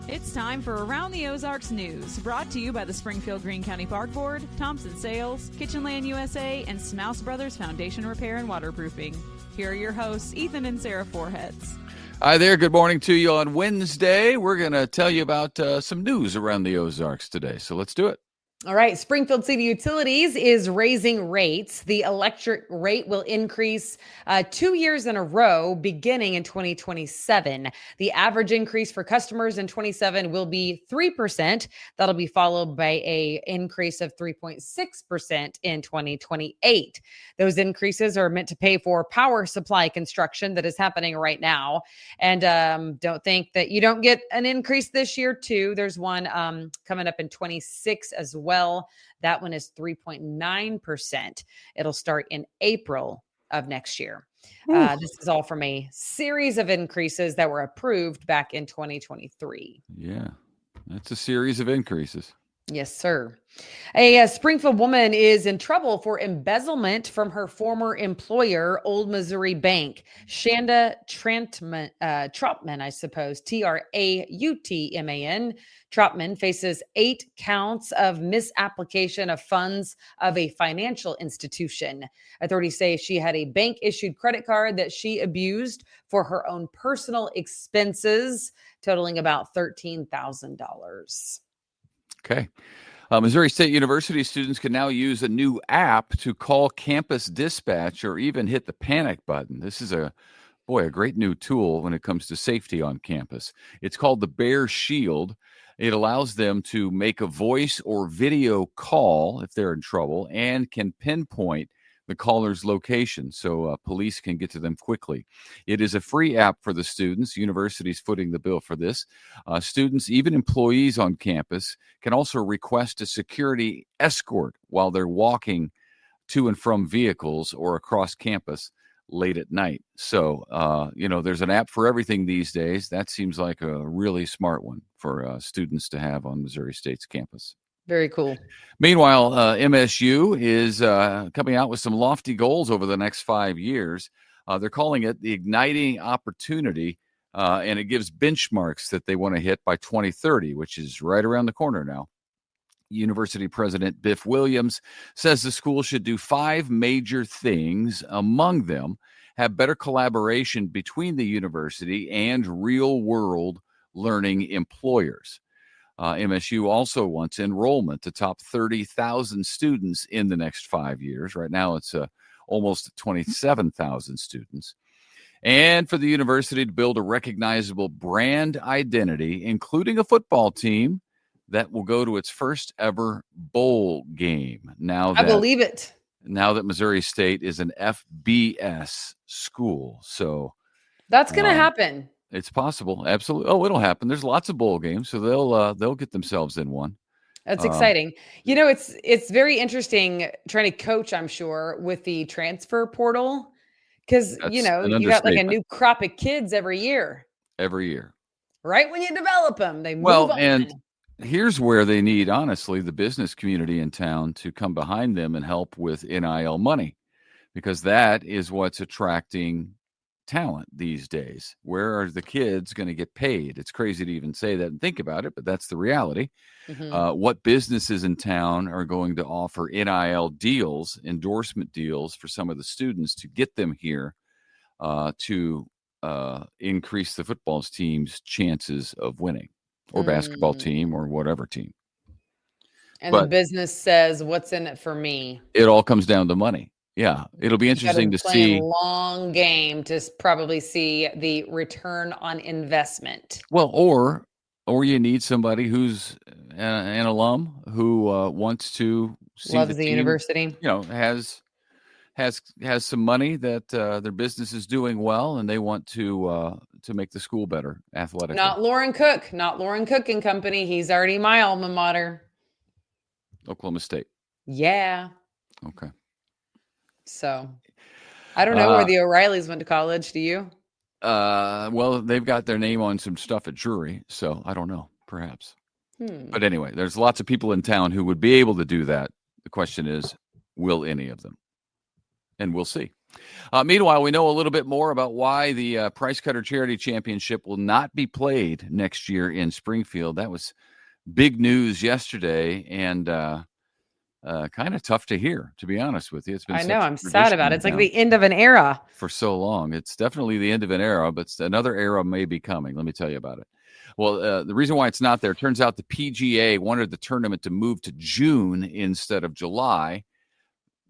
It's time for Around the Ozarks News, brought to you by the Springfield Greene County Park Board, Thompson Sales, Kitchenland USA, and Smouse Brothers Foundation Repair and Waterproofing. Here are your hosts, Ethan and Sarah Foreheads. Hi there. Good morning to you on Wednesday. We're going to tell you about some news around the Ozarks today, so let's do it. All right. Springfield City Utilities is raising rates. The electric rate will increase 2 years in a row beginning in 2027. The average increase for customers in 27 will be 3%. That'll be followed by an increase of 3.6% in 2028. Those increases are meant to pay for power supply construction that is happening right now. And don't think that you don't get an increase this year, too. There's one coming up in 26 as well. That one is 3.9%. It'll start in April of next year. This is all from a series of increases that were approved back in 2023. Yeah, that's a series of increases. Yes, sir. A Springfield woman is in trouble for embezzlement from her former employer, Old Missouri Bank. Shanda Trautman, I suppose, Trautman. Trautman faces 8 counts of misapplication of funds of a financial institution. Authorities say she had a bank-issued credit card that she abused for her own personal expenses, totaling about $13,000. Okay. Missouri State University students can now use a new app to call campus dispatch or even hit the panic button. This is a great new tool when it comes to safety on campus. It's called the Bear Shield. It allows them to make a voice or video call if they're in trouble and can pinpoint the caller's location so police can get to them quickly. It is a free app for the students. University's footing the bill for this. Students, even employees on campus, can also request a security escort while they're walking to and from vehicles or across campus late at night. So, there's an app for everything these days. That seems like a really smart one for students to have on Missouri State's campus. Very cool. Meanwhile, MSU is coming out with some lofty goals over the next 5 years. They're calling it the Igniting Opportunity, and it gives benchmarks that they want to hit by 2030, which is right around the corner now. University President Biff Williams says the school should do 5 major things. Among them, have better collaboration between the university and real-world learning employers. MSU also wants enrollment to top 30,000 students in the next 5 years. Right now, it's almost 27,000 students. And for the university to build a recognizable brand identity, including a football team that will go to its first ever bowl game. I believe it. Now that Missouri State is an FBS school. So that's going to happen. It's possible. Absolutely. Oh, it'll happen. There's lots of bowl games, so they'll get themselves in one. That's exciting. It's very interesting trying to coach, I'm sure, with the transfer portal because, you got like a new crop of kids every year. Every year. Right when you develop them, they move on. And here's where they need, honestly, the business community in town to come behind them and help with NIL money because that is what's attracting talent these days. Where are the kids going to get paid? It's crazy to even say that and think about it, but that's the reality. Mm-hmm. What businesses in town are going to offer NIL deals, endorsement deals for some of the students to get them here to increase the football team's chances of winning or basketball team or whatever team. And the business says, what's in it for me? It all comes down to money. Yeah, it'll be interesting to see. A long game to probably see the return on investment. Well, or you need somebody who's an alum who wants to see loves the team, university. Has some money that their business is doing well, and they want to make the school better athletically. Not Lauren Cook and Company. He's already my alma mater. Oklahoma State. Yeah. Okay. So, I don't know where the O'Reillys went to college. Do you? Well, they've got their name on some stuff at Drury, so I don't know, perhaps. But anyway, there's lots of people in town who would be able to do that. The question is, will any of them? And we'll see. Meanwhile, we know a little bit more about why the Price Cutter Charity Championship will not be played next year in Springfield. That was big news yesterday, and kind of tough to hear, to be honest with you. It's been I know. such a I'm sad tradition about it. in It's like town the end of an era. for so long. It's definitely the end of an era, but another era may be coming. Let me tell you about it. Well, the reason why it's not there, turns out the PGA wanted the tournament to move to June instead of July.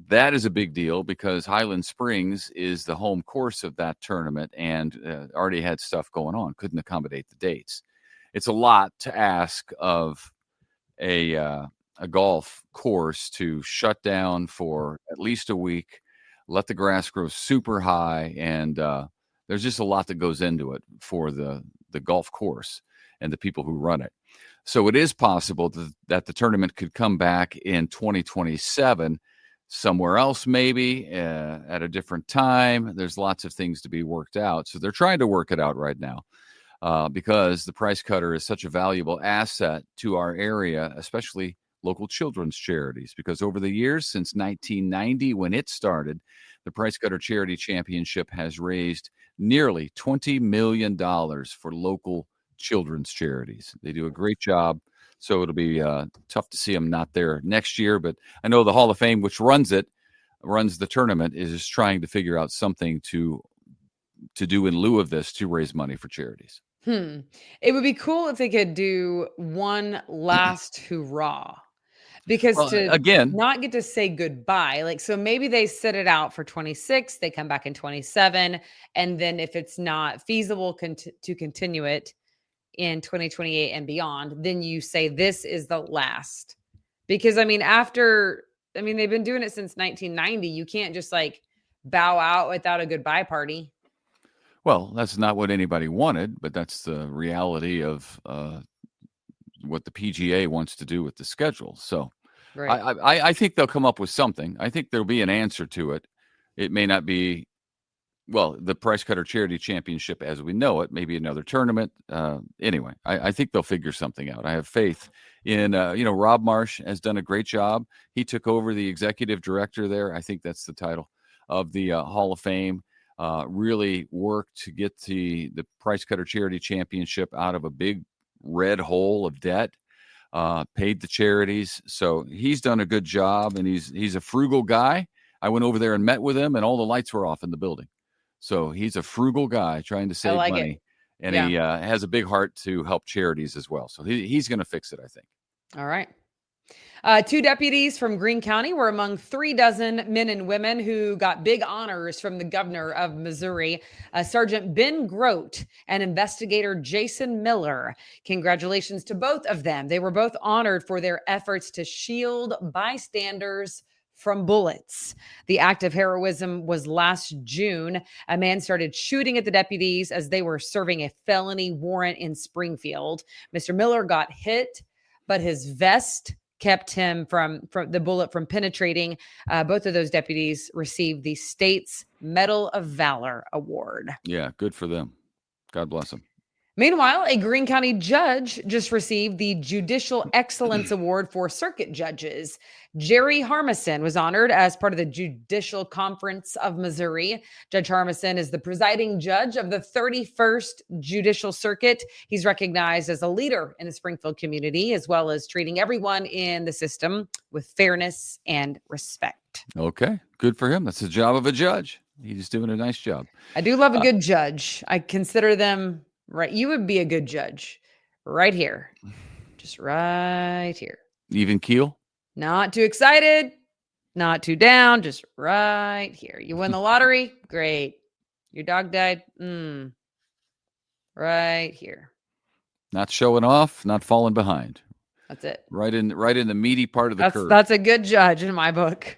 That is a big deal because Highland Springs is the home course of that tournament and already had stuff going on, couldn't accommodate the dates. It's a lot to ask of a golf course to shut down for at least a week, let the grass grow super high, and there's just a lot that goes into it for the golf course and the people who run it. So it is possible that the tournament could come back in 2027, somewhere else maybe, at a different time. There's lots of things to be worked out. So they're trying to work it out right now. Because the Price Cutter is such a valuable asset to our area, especially local children's charities. Because over the years, since 1990, when it started, the Price Cutter Charity Championship has raised nearly $20 million for local children's charities. They do a great job. So it'll be tough to see them not there next year. But I know the Hall of Fame, which runs the tournament, is just trying to figure out something to do in lieu of this to raise money for charities. It would be cool if they could do one last hurrah, because Well, to again, not get to say goodbye, like, so maybe they sit it out for 26, they come back in 27, and then if it's not feasible to continue it in 2028 and beyond, then you say this is the last. Because they've been doing it since 1990. You can't just like bow out without a goodbye party. well, that's not what anybody wanted, but that's the reality of what the PGA wants to do with the schedule. So Right. I think they'll come up with something. I think there'll be an answer to it. It may not be, well, the Price Cutter Charity Championship as we know it, maybe another tournament. Anyway, I think they'll figure something out. I have faith in, Rob Marsh has done a great job. He took over the executive director there. I think that's the title of the Hall of Fame. Really worked to get the Price Cutter Charity Championship out of a big red hole of debt, paid the charities. So he's done a good job, and he's a frugal guy. I went over there and met with him, and all the lights were off in the building. So he's a frugal guy trying to I save like money, it. and Yeah. he has a big heart to help charities as well. So he's going to fix it, I think. All right. 2 deputies from Greene County were among 36 men and women who got big honors from the governor of Missouri, Sergeant Ben Grote and investigator Jason Miller. Congratulations to both of them. They were both honored for their efforts to shield bystanders from bullets. The act of heroism was last June. A man started shooting at the deputies as they were serving a felony warrant in Springfield. Mr. Miller got hit, but his vest kept him from the bullet from penetrating. Both of those deputies received the state's Medal of Valor Award. Yeah, good for them. God bless them. Meanwhile, a Greene County judge just received the Judicial Excellence Award for circuit judges. Jerry Harmison was honored as part of the Judicial Conference of Missouri. Judge Harmison is the presiding judge of the 31st Judicial Circuit. He's recognized as a leader in the Springfield community, as well as treating everyone in the system with fairness and respect. Okay, good for him. That's the job of a judge. He's doing a nice job. I do love a good judge. I consider them right. You would be a good judge right here. Just right here. Even keel? Not too excited, not too down, just right here. You win the lottery? Great. Your dog died? Right here. Not showing off, not falling behind. That's it. Right in the meaty part of the curve. That's a good judge in my book.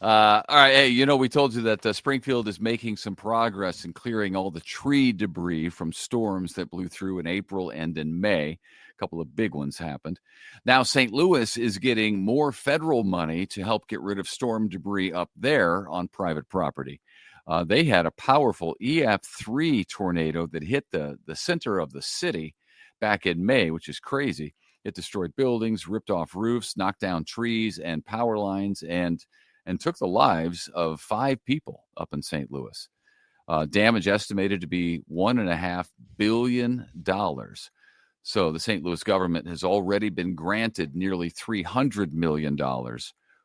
All right. Hey, we told you that Springfield is making some progress in clearing all the tree debris from storms that blew through in April and in May. A couple of big ones happened. Now, St. Louis is getting more federal money to help get rid of storm debris up there on private property. They had a powerful EF3 tornado that hit the center of the city back in May, which is crazy. It destroyed buildings, ripped off roofs, knocked down trees and power lines, and and took the lives of 5 people up in St. Louis. Damage estimated to be $1.5 billion. So the St. Louis government has already been granted nearly $300 million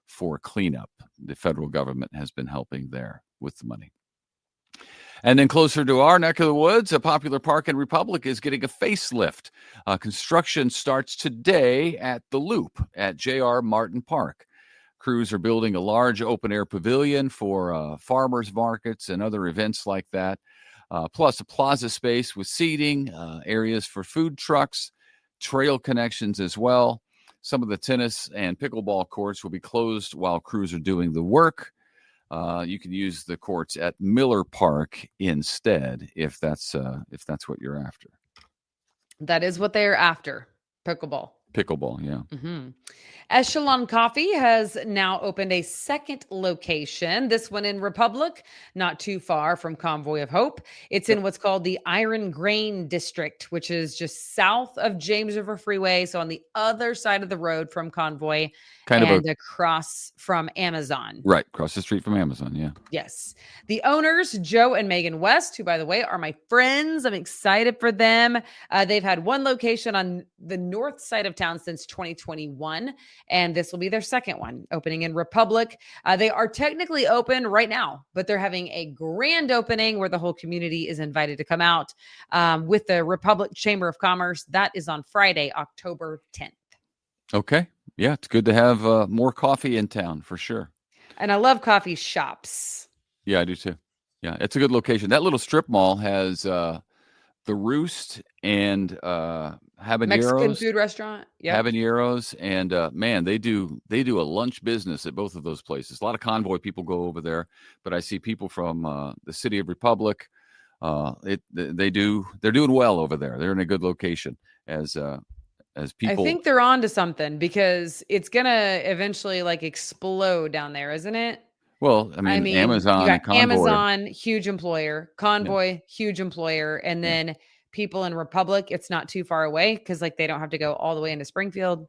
for cleanup. The federal government has been helping there with the money. And then closer to our neck of the woods, a popular park in Republic is getting a facelift. Construction starts today at the Loop at J.R. Martin Park. Crews are building a large open-air pavilion for farmers markets and other events like that, plus a plaza space with seating, areas for food trucks, trail connections as well. Some of the tennis and pickleball courts will be closed while crews are doing the work. You can use the courts at Miller Park instead, if that's what you're after. That is what they're after. Pickleball. Pickleball, yeah. Mm-hmm. Echelon Coffee has now opened a second location, this one in Republic, not too far from Convoy of Hope. It's in what's called the Iron Grain District, which is just south of James River Freeway, so on the other side of the road from Convoy, and across from Amazon. Right, across the street from Amazon, yeah. Yes. The owners, Joe and Megan West, who, by the way, are my friends. I'm excited for them. They've had one location on the north side of town since 2021, and this will be their second one, opening in Republic. They are technically open right now, but they're having a grand opening where the whole community is invited to come out with the Republic Chamber of Commerce. That is on Friday, October 10th. Okay. Yeah, it's good to have more coffee in town for sure. And I love coffee shops. Yeah, I do too. Yeah, it's a good location. That little strip mall has the Roost and Habaneros. Mexican food restaurant. Yeah. Habaneros. And man, they do a lunch business at both of those places. A lot of Convoy people go over there, but I see people from the City of Republic. They're doing well over there. They're in a good location as people. I think they're on to something because it's going to eventually like explode down there, isn't it? Well, I mean Amazon, you got Convoy. Amazon, huge employer, Convoy, huge employer, and then people in Republic, it's not too far away because like they don't have to go all the way into Springfield.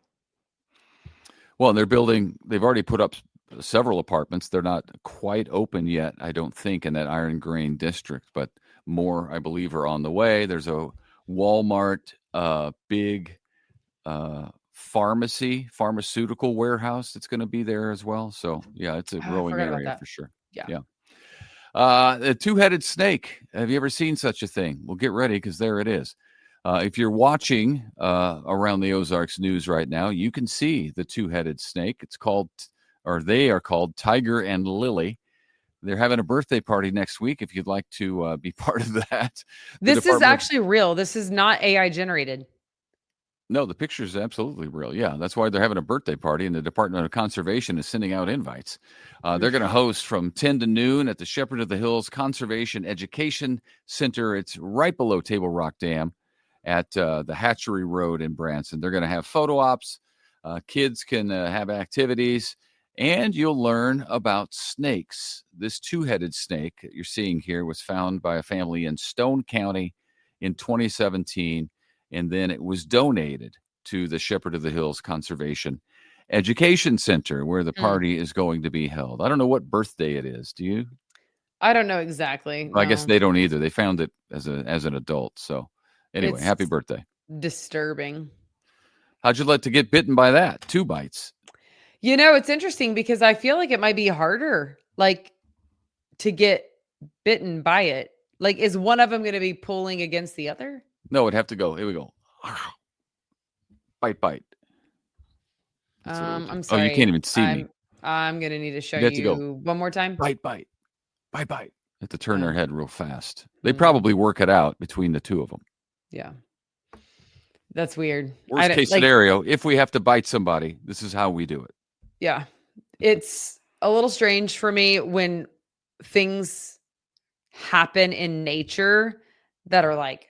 Well, they've already put up several apartments. They're not quite open yet, I don't think, in that Iron Grain district, but more, I believe, are on the way. There's a Walmart, big pharmaceutical warehouse that's going to be there as well. So yeah, it's a growing area for sure. Yeah. The two-headed snake. Have you ever seen such a thing? Well, get ready because there it is. If you're watching around the Ozarks news right now, you can see the two-headed snake. They are called Tiger and Lily. They're having a birthday party next week if you'd like to be part of that. This is actually real. This is not AI generated. No, the picture is absolutely real. Yeah, that's why they're having a birthday party, and the Department of Conservation is sending out invites. They're going to host from 10 to noon at the Shepherd of the Hills Conservation Education Center. It's right below Table Rock Dam at the Hatchery Road in Branson. They're going to have photo ops. Kids can have activities, and you'll learn about snakes. This two-headed snake that you're seeing here was found by a family in Stone County in 2017. And then it was donated to the Shepherd of the Hills Conservation Education Center, where the party is going to be held. I don't know what birthday it is. Do you? I don't know exactly. Well, I guess they don't either. They found it as an adult. So anyway, happy birthday. Disturbing. How'd you like to get bitten by that? 2 bites. You know, it's interesting because I feel like it might be harder, like, to get bitten by it. Like, is one of them going to be pulling against the other? No, it'd have to go. Here we go. Bite. I'm sorry. Oh, you can't even see me. I'm going to need to show you one more time. Bite. Have to turn their head real fast. They probably work it out between the two of them. Yeah. That's weird. Worst case scenario, if we have to bite somebody, this is how we do it. Yeah. It's a little strange for me when things happen in nature that are like,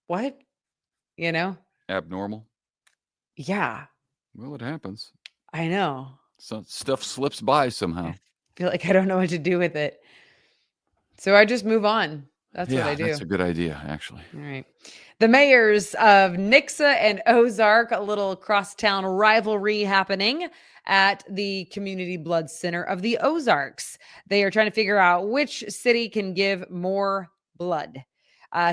what? You know? Abnormal? Yeah. Well, it happens. I know. So stuff slips by somehow. I feel like I don't know what to do with it. So I just move on. That's what I do. That's a good idea, actually. All right. The mayors of Nixa and Ozark, a little crosstown rivalry happening at the Community Blood Center of the Ozarks. They are trying to figure out which city can give more blood.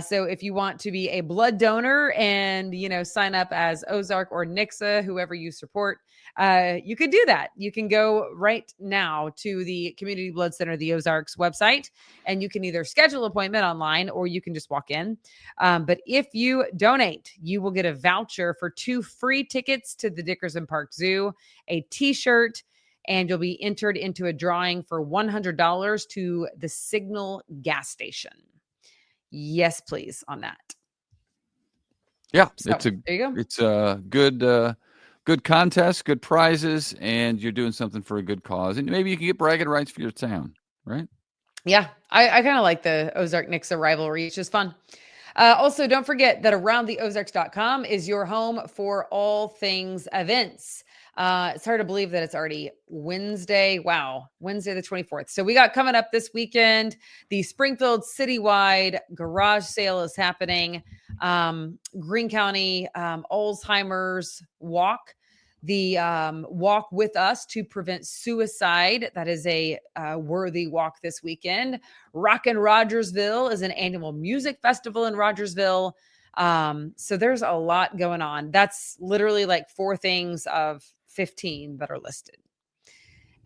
So if you want to be a blood donor and, sign up as Ozark or Nixa, whoever you support, you could do that. You can go right now to the Community Blood Center, the Ozarks website, and you can either schedule an appointment online or you can just walk in. But if you donate, you will get a voucher for 2 free tickets to the Dickerson Park Zoo, a t-shirt, and you'll be entered into a drawing for $100 to the Signal gas station. Yes, please, on that. Yeah, So, there you go. It's a good contest, good prizes, and you're doing something for a good cause. And maybe you can get bragging rights for your town, right? Yeah, I kind of like the Ozark-Nixa rivalry. It's just fun. Also, don't forget that aroundtheozarks.com is your home for all things events. It's hard to believe that it's already Wednesday. Wow. Wednesday, the 24th. So we got coming up this weekend, the Springfield citywide garage sale is happening. Greene County, Alzheimer's walk, the walk with us to prevent suicide. That is a worthy walk this weekend. Rock in Rogersville is an annual music festival in Rogersville. So there's a lot going on. That's literally like 4 things of 15 that are listed.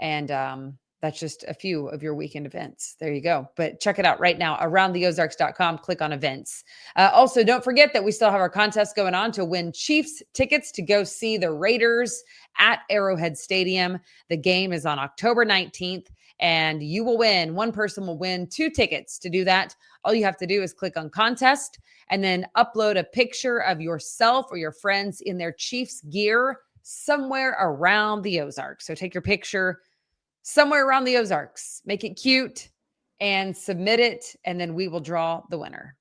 And that's just a few of your weekend events. There you go. But check it out right now, aroundtheozarks.com, click on events. Also, don't forget that we still have our contest going on to win Chiefs tickets to go see the Raiders at Arrowhead Stadium. The game is on October 19th, and you will win. One person will win 2 tickets. To do that, all you have to do is click on contest and then upload a picture of yourself or your friends in their Chiefs gear somewhere around the Ozarks. So take your picture somewhere around the Ozarks, make it cute, and submit it, and then we will draw the winner.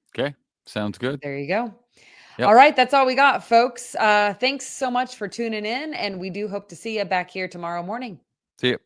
Okay, sounds good. There you go. Yep. All right, that's all we got, folks. Thanks so much for tuning in, and we do hope to see you back here tomorrow morning. See you.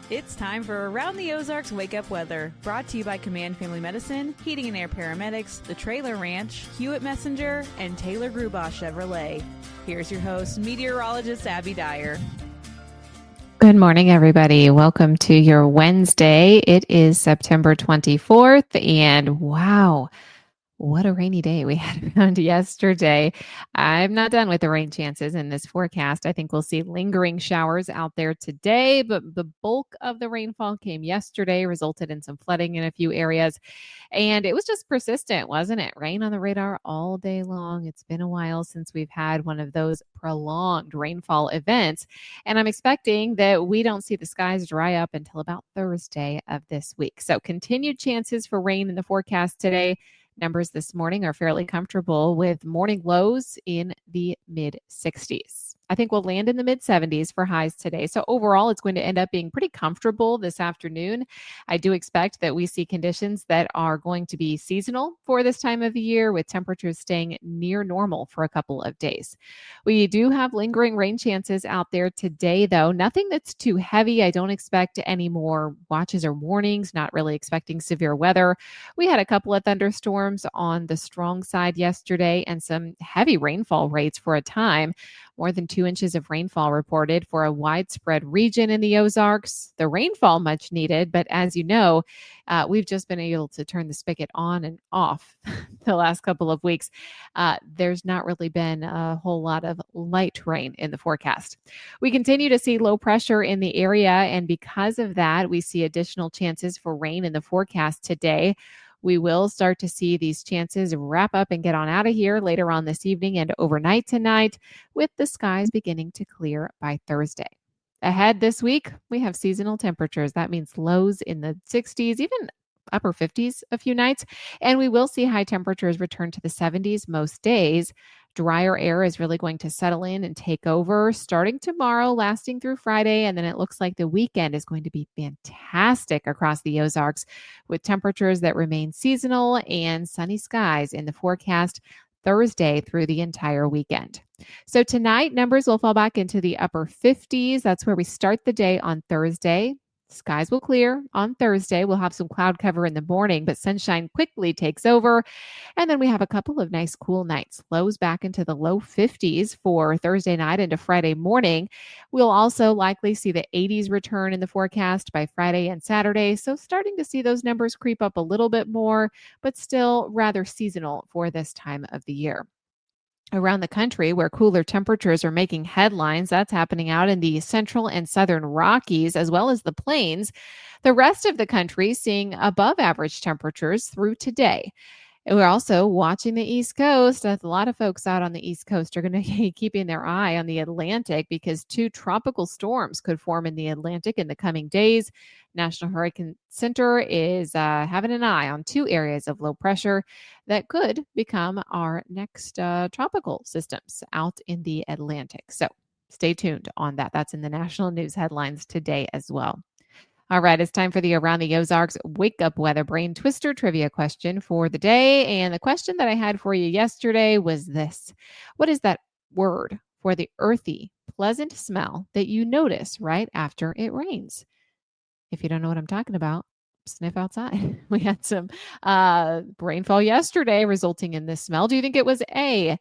It's time for Around the Ozarks Wake Up Weather, brought to you by Command Family Medicine, Heating and Air Paramedics, The Trailer Ranch, Hewitt Messenger, and Taylor Grubaugh Chevrolet. Here's your host, meteorologist Abby Dyer. Good morning, everybody. Welcome to your Wednesday. It is September 24th, and wow, what a rainy day we had around yesterday. I'm not done with the rain chances in this forecast. I think we'll see lingering showers out there today, but the bulk of the rainfall came yesterday, resulted in some flooding in a few areas. And it was just persistent, wasn't it? Rain on the radar all day long. It's been a while since we've had one of those prolonged rainfall events. And I'm expecting that we don't see the skies dry up until about Thursday of this week. So continued chances for rain in the forecast today. Numbers this morning are fairly comfortable with morning lows in the mid 60s. I think we'll land in the mid 70s for highs today. So overall, it's going to end up being pretty comfortable this afternoon. I do expect that we see conditions that are going to be seasonal for this time of the year, with temperatures staying near normal for a couple of days. We do have lingering rain chances out there today, though. Nothing that's too heavy. I don't expect any more watches or warnings, not really expecting severe weather. We had a couple of thunderstorms on the strong side yesterday and some heavy rainfall rates for a time. More than 2 inches of rainfall reported for a widespread region in the Ozarks. The rainfall much needed, but as you know, we've just been able to turn the spigot on and off the last couple of weeks. There's not really been a whole lot of light rain in the forecast. We continue to see low pressure in the area, and because of that, we see additional chances for rain in the forecast today. We will start to see these chances wrap up and get on out of here later on this evening and overnight tonight, with the skies beginning to clear by Thursday. Ahead this week, we have seasonal temperatures. That means lows in the 60s, even upper 50s a few nights. And we will see high temperatures return to the 70s most days. Drier air is really going to settle in and take over starting tomorrow, lasting through Friday. And then it looks like the weekend is going to be fantastic across the Ozarks, with temperatures that remain seasonal and sunny skies in the forecast. Thursday through the entire weekend. So tonight, numbers will fall back into the upper 50s. That's where we start the day on Thursday. Skies will clear on Thursday. We'll have some cloud cover in the morning, but sunshine quickly takes over. And then we have a couple of nice cool nights. Lows back into the low 50s for Thursday night into Friday morning. We'll also likely see the 80s return in the forecast by Friday and Saturday. So starting to see those numbers creep up a little bit more, but still rather seasonal for this time of the year. Around the country where cooler temperatures are making headlines, that's happening out in the central and southern Rockies, as well as the plains. The rest of the country seeing above average temperatures through today. And we're also watching the East Coast. A lot of folks out on the East Coast are going to be keeping their eye on the Atlantic because 2 tropical storms could form in the Atlantic in the coming days. National Hurricane Center is having an eye on 2 areas of low pressure that could become our next tropical systems out in the Atlantic. So stay tuned on that. That's in the national news headlines today as well. All right, it's time for the Around the Ozarks Wake Up Weather Brain Twister trivia question for the day. And the question that I had for you yesterday was this: what is that word for the earthy, pleasant smell that you notice right after it rains? If you don't know what I'm talking about, sniff outside. We had some rainfall yesterday resulting in this smell. Do you think it was A,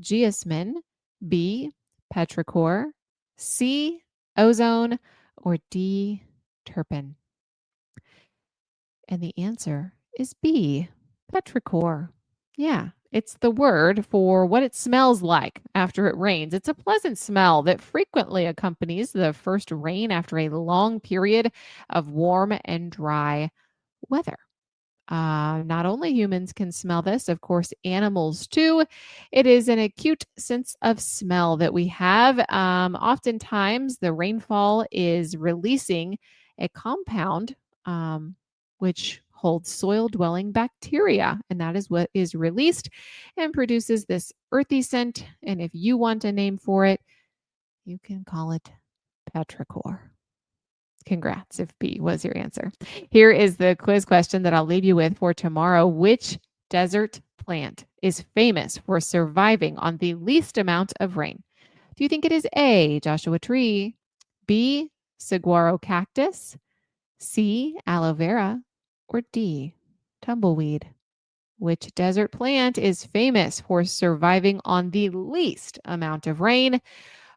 geosmin, B, petrichor, C, ozone, or D, turpin? And the answer is B, petrichor. Yeah, it's the word for what it smells like after it rains. It's a pleasant smell that frequently accompanies the first rain after a long period of warm and dry weather. Not only humans can smell this, of course, animals too. It is an acute sense of smell that we have. Oftentimes, the rainfall is releasing a compound which holds soil-dwelling bacteria, and that is what is released and produces this earthy scent. And if you want a name for it, you can call it petrichor. Congrats if B was your answer. Here is the quiz question that I'll leave you with for tomorrow. Which desert plant is famous for surviving on the least amount of rain? Do you think it is A, Joshua tree, B, saguaro cactus, C, aloe vera, or D, tumbleweed? Which desert plant is famous for surviving on the least amount of rain?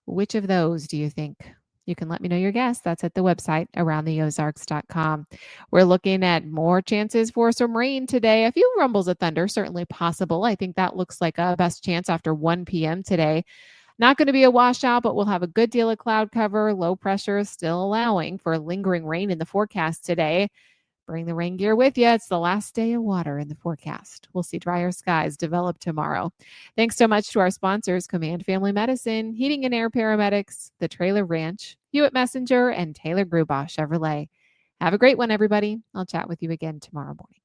Which of those do you think? You can let me know your guess. That's at the website, aroundtheozarks.com. We're looking at more chances for some rain today. A few rumbles of thunder, certainly possible. I think that looks like a best chance after 1 p.m. today. Not going to be a washout, but we'll have a good deal of cloud cover. Low pressure still allowing for lingering rain in the forecast today. Bring the rain gear with you. It's the last day of water in the forecast. We'll see drier skies develop tomorrow. Thanks so much to our sponsors, Command Family Medicine, Heating and Air Paramedics, The Trailer Ranch, Hewitt Messenger, and Taylor Grubaugh Chevrolet. Have a great one, everybody. I'll chat with you again tomorrow morning.